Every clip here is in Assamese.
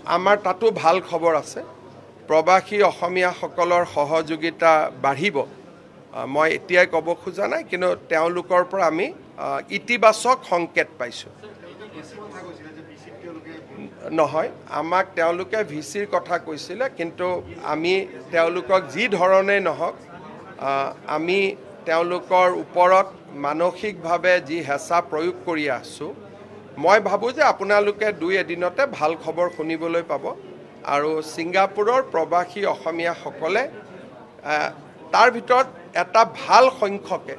আমাৰ তাতো ভাল খবৰ আছে প্ৰবাসী অসমীয়াসকলৰ সহযোগিতা বাঢ়িব মই এতিয়াই ক'ব খোজা নাই কিন্তু তেওঁলোকৰ পৰা আমি ইতিবাচক সংকেত পাইছো নহয় আমাক তেওঁলোকে ভিচিৰ কথা কৈছিলে কিন্তু আমি তেওঁলোকক যি ধৰণে নহওক আমি তেওঁলোকৰ ওপৰত মানসিকভাৱে যি হেঁচা প্ৰয়োগ কৰি আছো মই ভাবো যে আপোনালোকে দুই এদিনতে ভাল খবৰ শুনিবলৈ পাব আৰু ছিংগাপুৰৰ প্ৰবাসী অসমীয়াসকলে তাৰ ভিতৰত এটা ভাল সংখ্যকে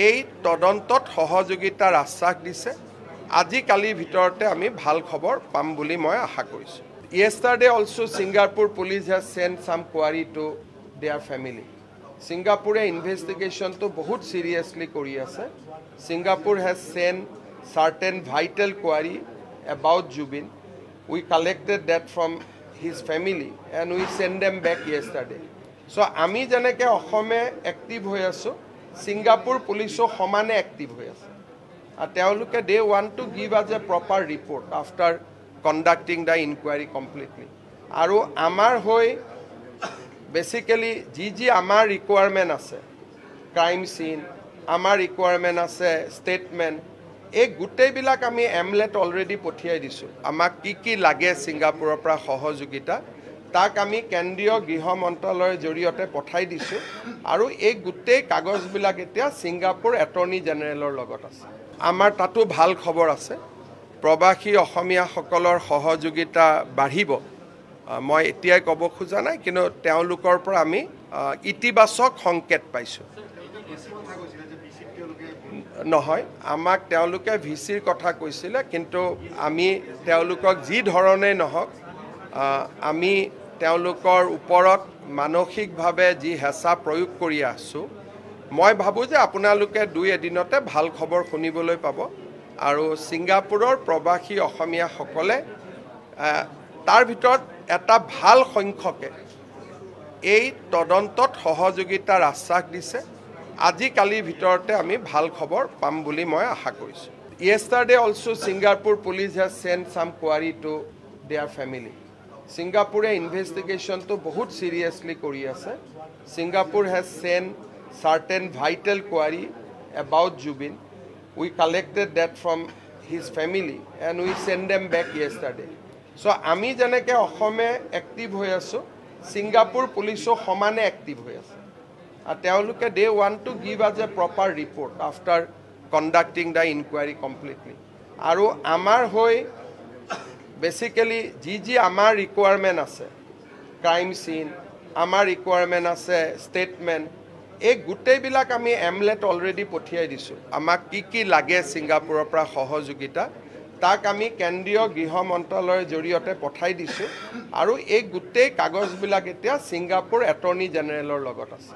এই তদন্তত সহযোগিতাৰ আশ্বাস দিছে আজি কালিৰ ভিতৰতে আমি ভাল খবৰ পাম বুলি মই আশা কৰিছো Yesterday also Singapore police has sent some query to their family Singapore investigation to बहुत seriously kori ase Singapore has sent certain vital query about Jubin we collected that from his family and we sent them back yesterday so ami janeke ohome active hoy aso Singapore police o homane active hoy ase and they want to give us a proper report after conducting the inquiry completely aru amar hoy basically ji amar requirement ase crime scene amar requirement ase statement এই গুটেইবিলাক আমি এমলেট অলৰেডি পঠিয়াই দিছো আমাক কি লাগে সিঙ্গাপুৰৰ পৰা সহযোগিতা তাক আমি কেন্দ্ৰীয় গৃহ মন্ত্ৰালয়ৰ জৰিয়তে পঠাই দিছো আৰু এই গুটেই কাগজবিলাক এতিয়া সিঙ্গাপুৰ এটৰ্নি জেনেৰেলৰ লগত আছে আমাৰ তাতো ভাল খবৰ আছে প্ৰবাসী অসমীয়াসকলৰ সহযোগিতা বাঢ়িব মই এতিয়াই ক'ব খোজা নাই কিন্তু তেওঁলোকৰ পৰা আমি ইতিবাচক সংকেত পাইছো নহয় আমাক তেওঁলোকে ভিচিৰ কথা কৈছিলে কিন্তু আমি তেওঁলোকক যি ধৰণে নহওক আমি তেওঁলোকৰ ওপৰত মানসিকভাৱে যি হেঁচা প্ৰয়োগ কৰি আছো মই ভাবো যে আপোনালোকে দুই এদিনতে ভাল খবৰ শুনিবলৈ পাব আৰু ছিংগাপুৰৰ প্ৰবাসী অসমীয়াসকলে তাৰ ভিতৰত এটা ভাল সংখ্যকে এই তদন্তত সহযোগিতাৰ আশ্বাস দিছে আজি কালিৰ ভিতৰতে আমি ভাল খবৰ পাম বুলি মই আশা কৰিছো Yesterday also Singapore police has sent some query to their family Singapore investigation to बहुत seriously kori ase Singapore has sent certain vital query about Jubin we collected that from his family and we sent them back yesterday so ami janeke ohome active hoy aso Singapore police o homane active hoy ase they want to give us a proper report after conducting the inquiry completely aru amar hoy basically ji amar requirement ase crime scene amar requirement ase statement এই গুটেইবিলাক আমি এমলেট অলৰেডি পঠিয়াই দিছো আমাক কি লাগে সিঙ্গাপুৰৰ পৰা সহযোগিতা তাক আমি কেন্দ্ৰীয় গৃহ মন্ত্ৰালয়ৰ জৰিয়তে পঠাই দিছো আৰু এই গুটেই কাগজবিলাক এতিয়া সিঙ্গাপুৰ এটৰ্নি জেনেৰেলৰ লগত আছে